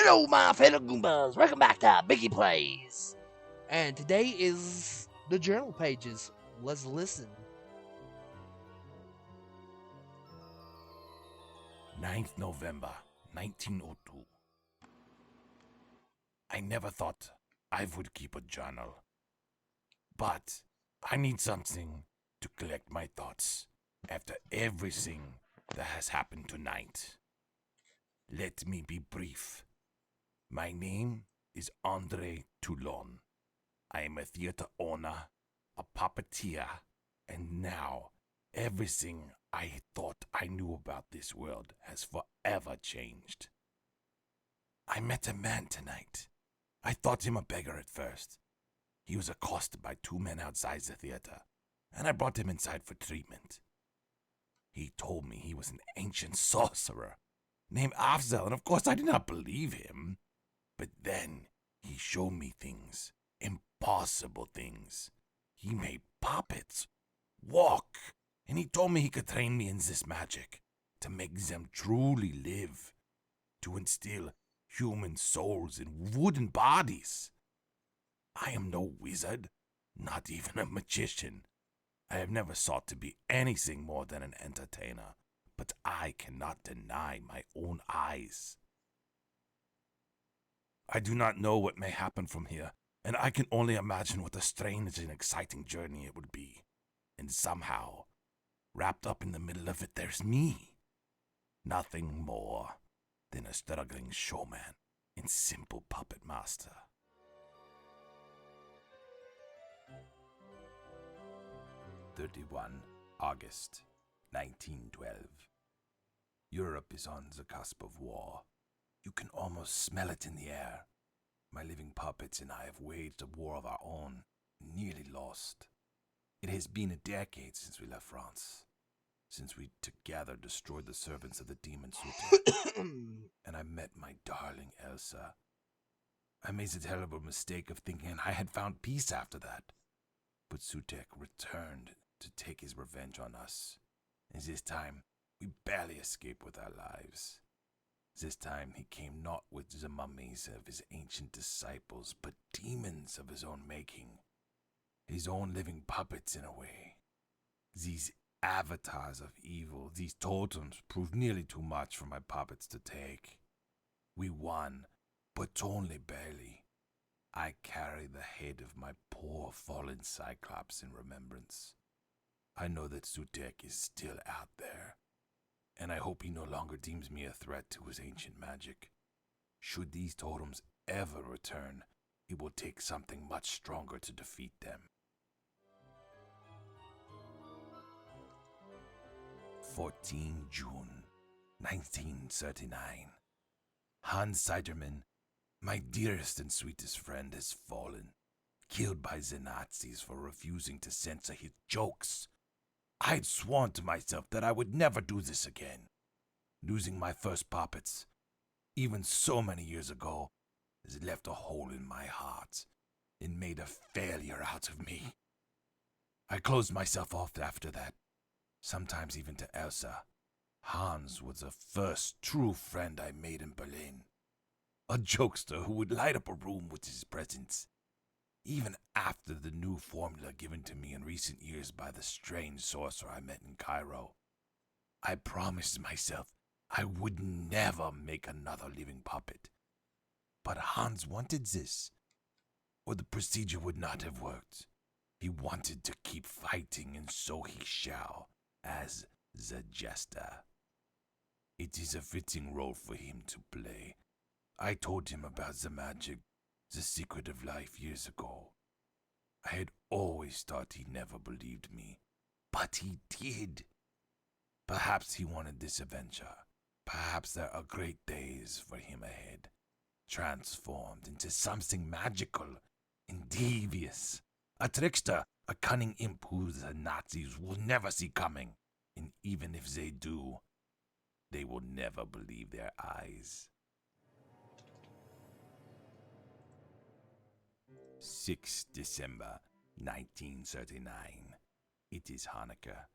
Hello, my fellow Goombas. Welcome back to Biggie Plays. And today is the journal pages. Let's listen. 9th November, 1902. I never thought I would keep a journal. But I need something to collect my thoughts after everything that has happened tonight. Let me be brief. My name is Andre Toulon. I am a theater owner, a puppeteer, and now everything I thought I knew about this world has forever changed. I met a man tonight. I thought him a beggar at first. He was accosted by two men outside the theater, and I brought him inside for treatment. He told me he was an ancient sorcerer named Afzel, and of course I did not believe him. But then he showed me things, impossible things. He made puppets walk, and he told me he could train me in this magic to make them truly live, to instill human souls in wooden bodies. I am no wizard, not even a magician. I have never sought to be anything more than an entertainer, but I cannot deny my own eyes. I do not know what may happen from here, and I can only imagine what a strange and exciting journey it would be. And somehow, wrapped up in the middle of it, there's me. Nothing more than a struggling showman and simple puppet master. 31 August 1912. Europe is on the cusp of war. You can almost smell it in the air. My living puppets and I have waged a war of our own, nearly lost. It has been a decade since we left France, since we together destroyed the servants of the demon Sutek, and I met my darling Elsa. I made the terrible mistake of thinking I had found peace after that. But Sutek returned to take his revenge on us, and this time we barely escaped with our lives. This time he came not with the mummies of his ancient disciples, but demons of his own making. His own living puppets, in a way. These avatars of evil, these totems, proved nearly too much for my puppets to take. We won, but only barely. I carry the head of my poor fallen Cyclops in remembrance. I know that Sutek is still out there, and I hope he no longer deems me a threat to his ancient magic. Should these totems ever return, it will take something much stronger to defeat them. 14 June 1939. Hans Seiderman, my dearest and sweetest friend, has fallen, killed by the Nazis for refusing to censor his jokes. I had sworn to myself that I would never do this again. Losing my first puppets, even so many years ago, has left a hole in my heart and made a failure out of me. I closed myself off after that, sometimes even to Elsa. Hans was the first true friend I made in Berlin. A jokester who would light up a room with his presence. Even after the new formula given to me in recent years by the strange sorcerer I met in Cairo, I promised myself I would never make another living puppet. But Hans wanted this, or the procedure would not have worked. He wanted to keep fighting, and so he shall, as the jester. It is a fitting role for him to play. I told him about the magic, the secret of life years ago. I had always thought he never believed me, but he did. Perhaps he wanted this adventure. Perhaps there are great days for him ahead, transformed into something magical and devious. A trickster, a cunning imp who the Nazis will never see coming, and even if they do, they will never believe their eyes. 6 December 1939. It is Hanukkah.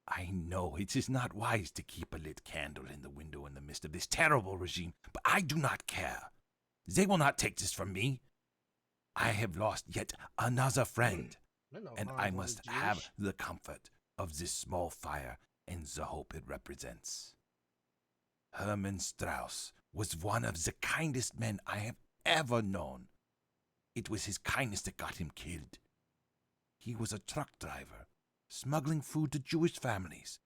I know it is not wise to keep a lit candle in the window in the midst of this terrible regime, but I do not care. They will not take this from me. I have lost yet another friend, I know and I Hans must wasn't have Jewish. the comfort of this small fire and the hope it represents. Hermann Strauss was one of the kindest men I have ever known. It was his kindness that got him killed. He was a truck driver, smuggling food to Jewish families.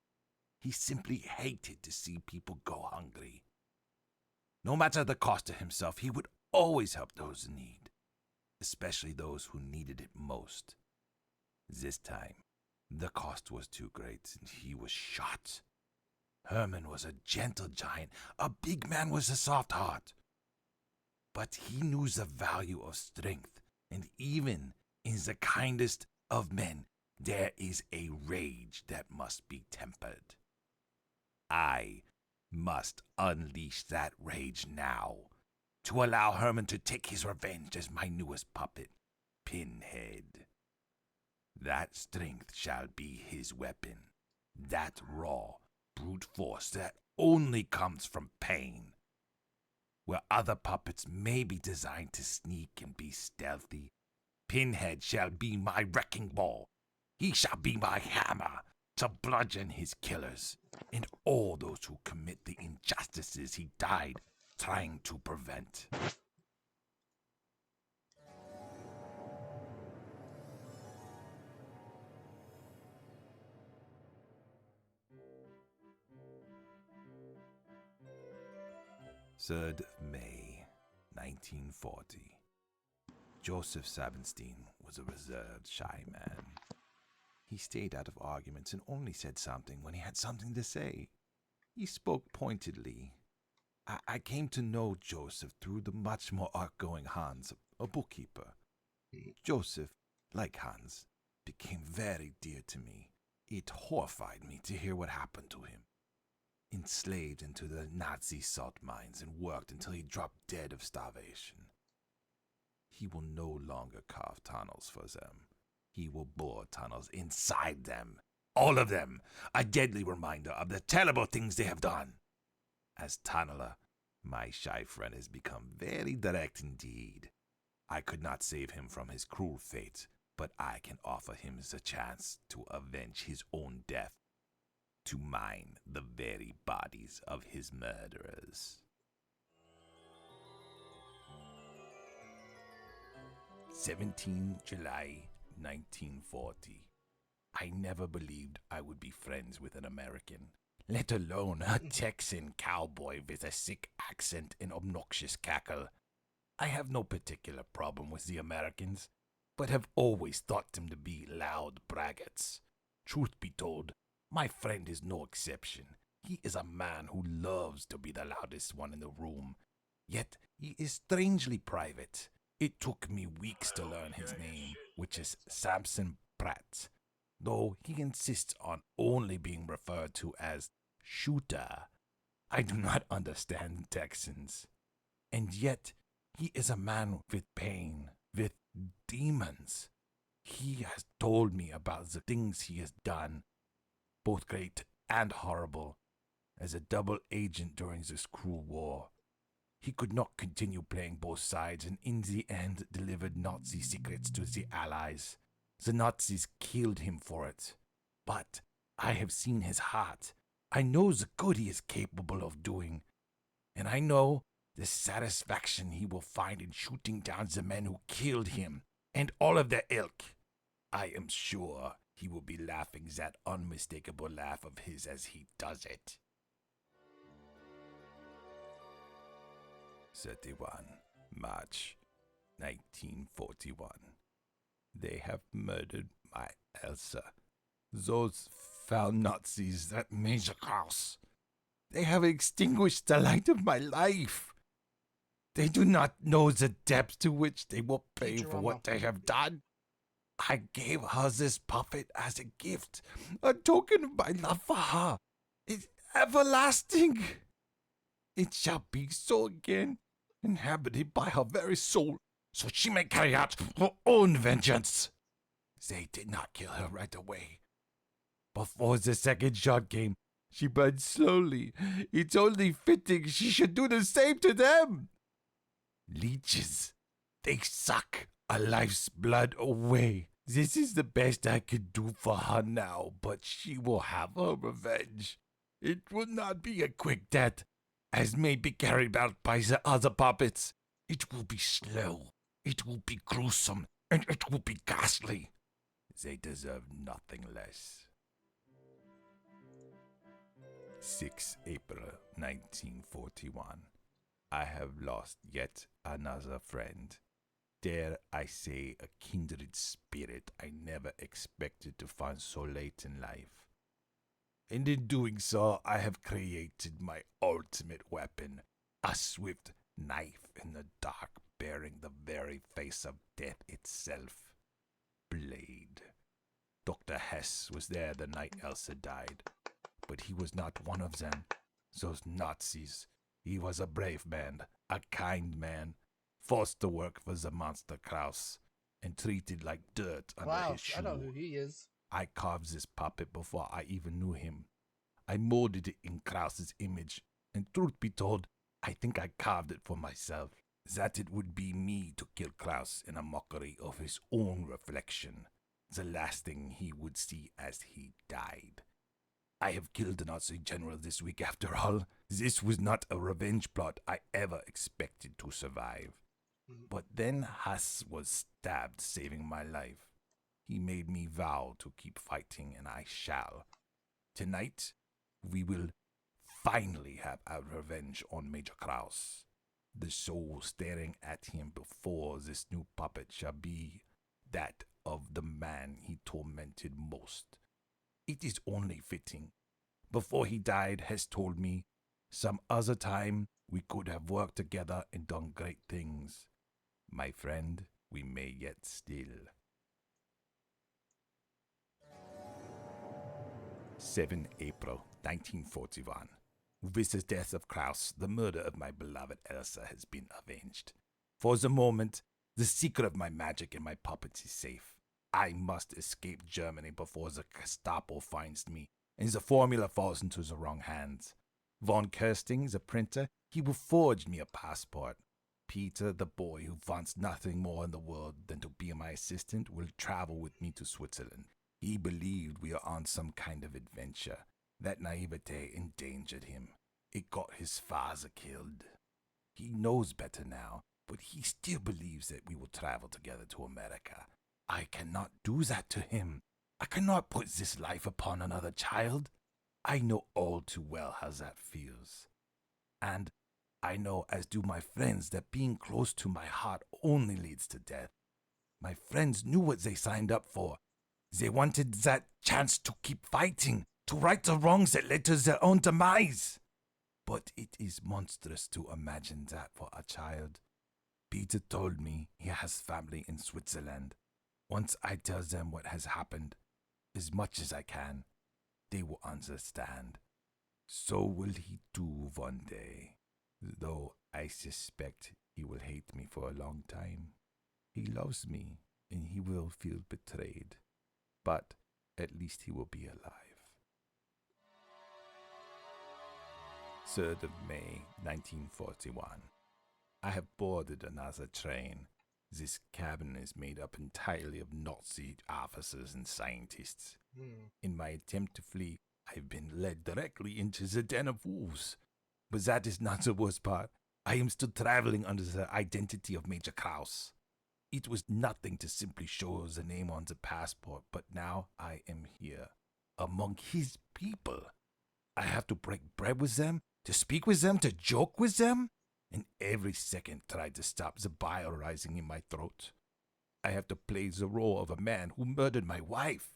He simply hated to see people go hungry. No matter the cost to himself, he would always help those in need, especially those who needed it most. This time, the cost was too great and he was shot. Herman was a gentle giant, a big man with a soft heart. But he knew the value of strength, and even in the kindest of men, there is a rage that must be tempered. I must unleash that rage now, to allow Herman to take his revenge as my newest puppet, Pinhead. That strength shall be his weapon, that raw, brute force that only comes from pain. Where other puppets may be designed to sneak and be stealthy, Pinhead shall be my wrecking ball. He shall be my hammer to bludgeon his killers and all those who commit the injustices he died trying to prevent. May 3rd, 1940. Joseph Sabenstein was a reserved, shy man. He stayed out of arguments and only said something when he had something to say. He spoke pointedly. I came to know Joseph through the much more outgoing Hans, a bookkeeper. Joseph, like Hans, became very dear to me. It horrified me to hear what happened to him. Enslaved into the Nazi salt mines and worked until he dropped dead of starvation. He will no longer carve tunnels for them. He will bore tunnels inside them. All of them. A deadly reminder of the terrible things they have done. As tunneler, my shy friend has become very direct indeed. I could not save him from his cruel fate, but I can offer him the chance to avenge his own death, to mine the very bodies of his murderers. 17 July 1940. I never believed I would be friends with an American, let alone a Texan cowboy with a sick accent and obnoxious cackle. I have no particular problem with the Americans, but have always thought them to be loud braggarts. Truth be told, my friend is no exception. He is a man who loves to be the loudest one in the room, yet he is strangely private. It took me weeks to learn his name, which is Samson Pratt, though he insists on only being referred to as Shooter. I do not understand Texans. And yet, he is a man with pain, with demons. He has told me about the things he has done, both great and horrible, as a double agent during this cruel war. He could not continue playing both sides and in the end delivered Nazi secrets to the Allies. The Nazis killed him for it. But I have seen his heart. I know the good he is capable of doing. And I know the satisfaction he will find in shooting down the men who killed him and all of their ilk. I am sure he will be laughing that unmistakable laugh of his as he does it. 31 March 1941. They have murdered my Elsa. Those foul Nazis that made the house. They have extinguished the light of my life. They do not know the depth to which they will pay for what they have done. I gave her this puppet as a gift, a token of my love for her. It's everlasting. It shall be so again, inhabited by her very soul, so she may carry out her own vengeance. They did not kill her right away. Before the second shot came, she bled slowly. It's only fitting she should do the same to them. Leeches. They suck a life's blood away. This is the best I could do for her now, but she will have her revenge. It will not be a quick death, as may be carried out by the other puppets. It will be slow, it will be gruesome, and it will be ghastly. They deserve nothing less. 6 April 1941. I have lost yet another friend. Dare I say, a kindred spirit I never expected to find so late in life. And in doing so, I have created my ultimate weapon, a swift knife in the dark bearing the very face of death itself. Blade. Dr. Hess was there the night Elsa died, but he was not one of them. Those Nazis. He was a brave man, a kind man, forced to work for the monster Kraus, and treated like dirt under his Klaus, shoe. I know who he is. I carved this puppet before I even knew him. I molded it in Kraus's image, and truth be told, I think I carved it for myself, that it would be me to kill Kraus in a mockery of his own reflection, the last thing he would see as he died. I have killed a Nazi general this week after all. This was not a revenge plot I ever expected to survive. But then Hass was stabbed, saving my life. He made me vow to keep fighting, and I shall. Tonight, we will finally have our revenge on Major Kraus. The soul staring at him before this new puppet shall be that of the man he tormented most. It is only fitting. Before he died, Hess told me, some other time we could have worked together and done great things. My friend, we may yet still. 7 April 1941. With the death of Kraus, the murder of my beloved Elsa has been avenged. For the moment, the secret of my magic and my puppets is safe. I must escape Germany before the Gestapo finds me, and the formula falls into the wrong hands. Von Kirsting, the printer, he will forge me a passport. Peter, the boy who wants nothing more in the world than to be my assistant, will travel with me to Switzerland. He believed we are on some kind of adventure. That naivete endangered him. It got his father killed. He knows better now, but he still believes that we will travel together to America. I cannot do that to him. I cannot put this life upon another child. I know all too well how that feels. And I know, as do my friends, that being close to my heart only leads to death. My friends knew what they signed up for. They wanted that chance to keep fighting, to right the wrongs that led to their own demise. But it is monstrous to imagine that for a child. Peter told me he has family in Switzerland. Once I tell them what has happened, as much as I can, they will understand. So will he too one day, though I suspect he will hate me for a long time. He loves me, and he will feel betrayed, but at least he will be alive. 3rd of May, 1941. I have boarded another train. This cabin is made up entirely of Nazi officers and scientists. In my attempt to flee, I've been led directly into the den of wolves. But that is not the worst part. I am still traveling under the identity of Major Kraus. It was nothing to simply show the name on the passport, but now I am here, among his people. I have to break bread with them, to speak with them, to joke with them, and every second try to stop the bile rising in my throat. I have to play the role of a man who murdered my wife,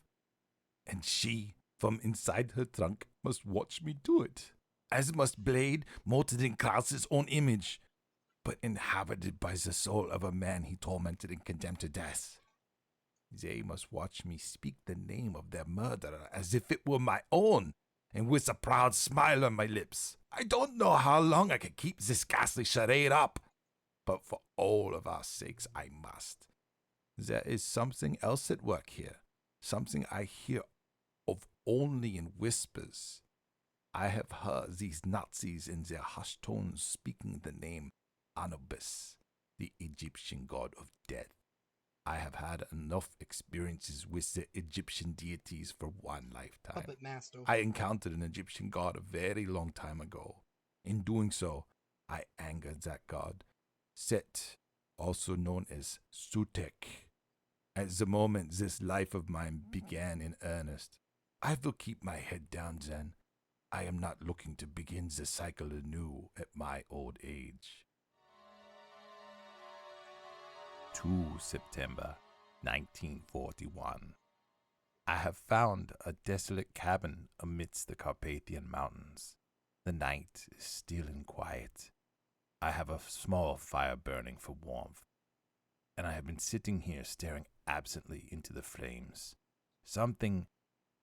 and she, from inside her trunk, must watch me do it, as must Blade, molded in Kraus's own image, but inhabited by the soul of a man he tormented and condemned to death. They must watch me speak the name of their murderer as if it were my own, and with a proud smile on my lips. I don't know how long I can keep this ghastly charade up, but for all of our sakes I must. There is something else at work here, something I hear of only in whispers. I have heard these Nazis in their hushed tones speaking the name Anubis. the Egyptian god of death. I have had enough experiences with the Egyptian deities for one lifetime. Puppet Master. I encountered an Egyptian god a very long time ago. In doing so, I angered that god, Set, also known as Sutek. At the moment this life of mine began in earnest, I will keep my head down then. I am not looking to begin the cycle anew at my old age. 2 September 1941. I have found a desolate cabin amidst the Carpathian Mountains. The night is still and quiet. I have a small fire burning for warmth, and I have been sitting here staring absently into the flames. Something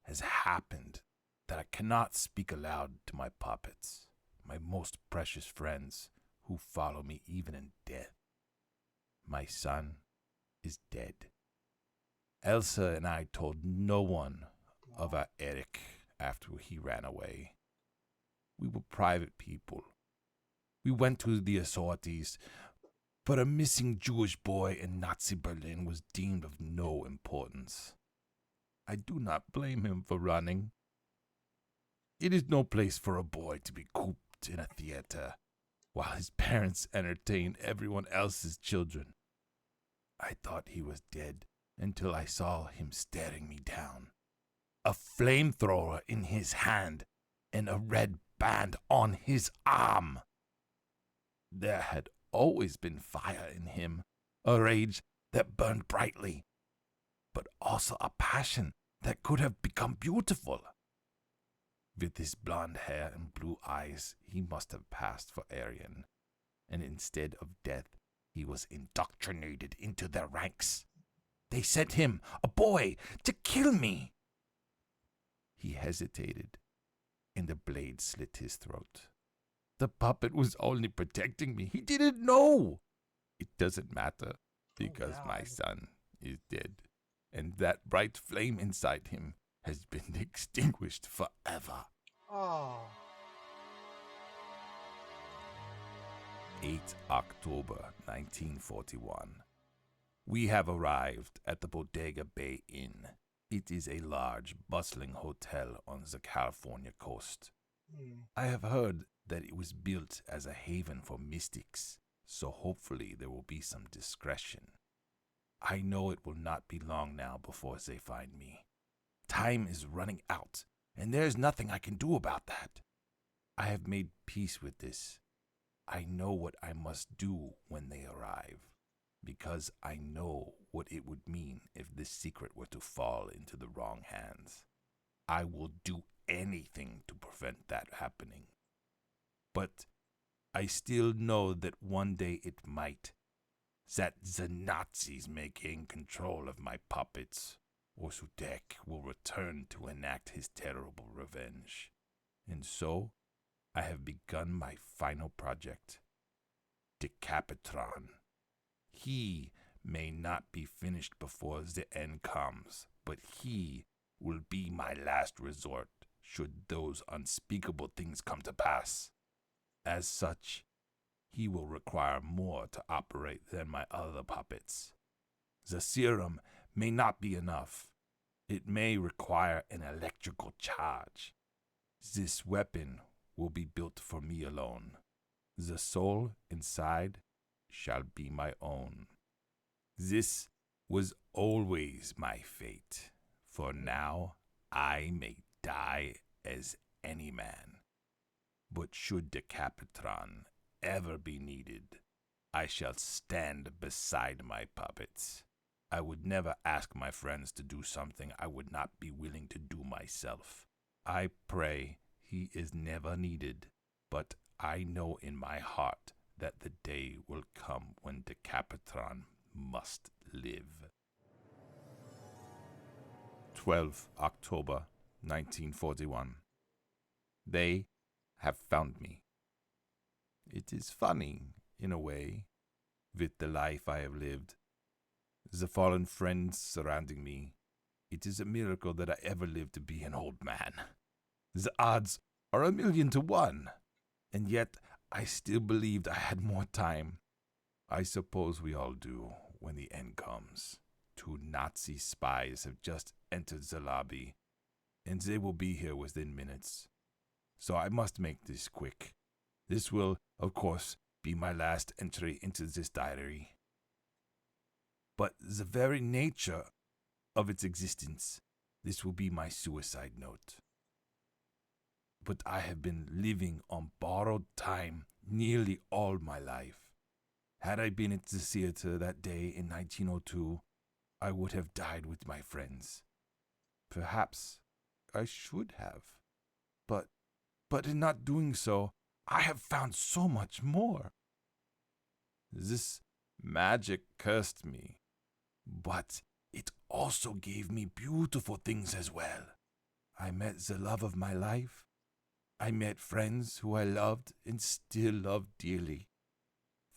has happened that I cannot speak aloud to my puppets, my most precious friends who follow me even in death. My son is dead. Elsa and I told no one of our Eric after he ran away. We were private people. We went to the authorities, but a missing Jewish boy in Nazi Berlin was deemed of no importance. I do not blame him for running. It is no place for a boy to be cooped in a theater while his parents entertain everyone else's children. I thought he was dead until I saw him staring me down, a flamethrower in his hand and a red band on his arm. There had always been fire in him, a rage that burned brightly, but also a passion that could have become beautiful. With his blonde hair and blue eyes, he must have passed for Aryan, and instead of death, he was indoctrinated into their ranks. They sent him, a boy, to kill me. He hesitated, and the blade slit his throat. The puppet was only protecting me. He didn't know. It doesn't matter, because my son is dead, and that bright flame inside him has been extinguished forever. Oh. 8 October 1941. We have arrived at the Bodega Bay Inn. It is a large, bustling hotel on the California coast. I have heard that it was built as a haven for mystics, so hopefully there will be some discretion. I know it will not be long now before they find me. Time is running out, and there is nothing I can do about that. I have made peace with this. I know what I must do when they arrive, because I know what it would mean if this secret were to fall into the wrong hands. I will do anything to prevent that happening. But I still know that one day it might, that the Nazis may gain control of my puppets, or Sutek will return to enact his terrible revenge. And so, I have begun my final project, Decapitron. He may not be finished before the end comes, but he will be my last resort should those unspeakable things come to pass. As such, he will require more to operate than my other puppets. The serum may not be enough. It may require an electrical charge. This weapon will be built for me alone. The soul inside shall be my own. This was always my fate, for now I may die as any man. But should Decapitron ever be needed, I shall stand beside my puppets. I would never ask my friends to do something I would not be willing to do myself. I pray he is never needed, but I know in my heart that the day will come when Decapitron must live. 12 October 1941. They have found me. It is funny, in a way, with the life I have lived. The fallen friends surrounding me. It is a miracle that I ever lived to be an old man. The odds are 1,000,000 to 1, and yet I still believed I had more time. I suppose we all do when the end comes. Two Nazi spies have just entered the lobby, and they will be here within minutes. So I must make this quick. This will, of course, be my last entry into this diary. But the very nature of its existence, this will be my suicide note. But I have been living on borrowed time nearly all my life. Had I been at the theater that day in 1902, I would have died with my friends. Perhaps I should have. But in not doing so, I have found so much more. This magic cursed me, but it also gave me beautiful things as well. I met the love of my life. I met friends who I loved and still love dearly.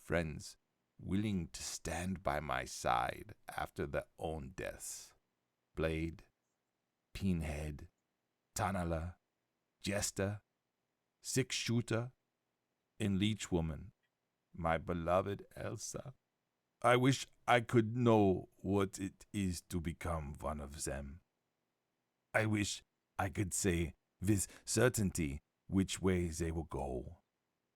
Friends willing to stand by my side after their own deaths. Blade, Pinhead, Tanala, Jester, Six-Shooter, and Leechwoman, my beloved Elsa. I wish I could know what it is to become one of them. I wish I could say with certainty which way they will go.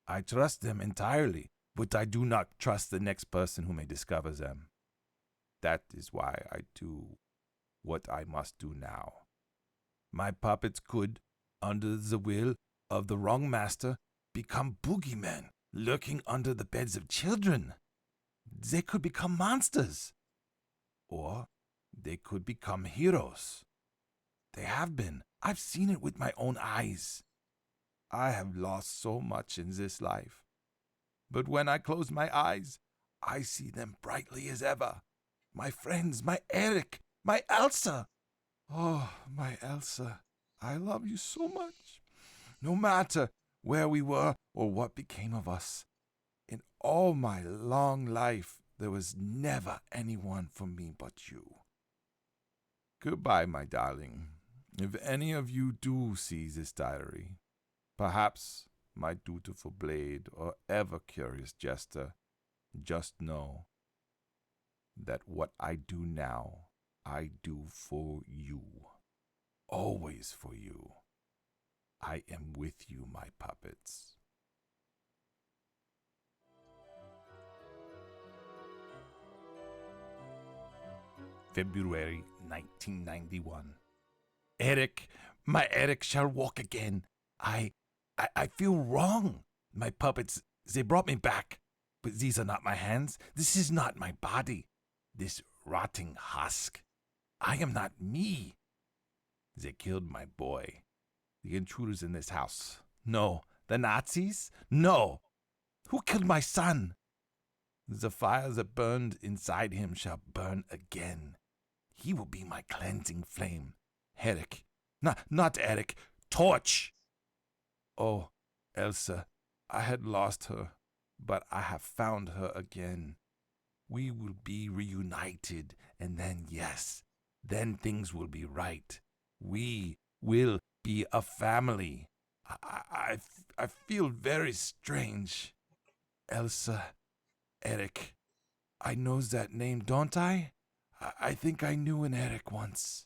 I trust them entirely, but I do not trust the next person who may discover them. That is why I do what I must do now. My puppets could, under the will of the wrong master, become boogeymen lurking under the beds of children. They could become monsters. Or they could become heroes. They have been. I've seen it with my own eyes. I have lost so much in this life. But when I close my eyes, I see them brightly as ever. My friends, my Eric, my Elsa. Oh, my Elsa, I love you so much. No matter where we were or what became of us, in all my long life, there was never anyone for me but you. Goodbye, my darling. If any of you do see this diary, perhaps my dutiful Blade or ever-curious Jester, just know that what I do now, I do for you. Always for you. I am with you, my puppets. February 1991. Eric, my Eric shall walk again. I feel wrong. My puppets, they brought me back. But these are not my hands. This is not my body. This rotting husk. I am not me. They killed my boy. The intruders in this house. No. The Nazis? No. Who killed my son? The fire that burned inside him shall burn again. He will be my cleansing flame. Eric. Not Eric. Torch. Oh, Elsa, I had lost her, but I have found her again. We will be reunited, and then, yes, then things will be right. We will be a family. I feel very strange. Elsa, Eric, I knows that name, don't I? I think I knew an Eric once.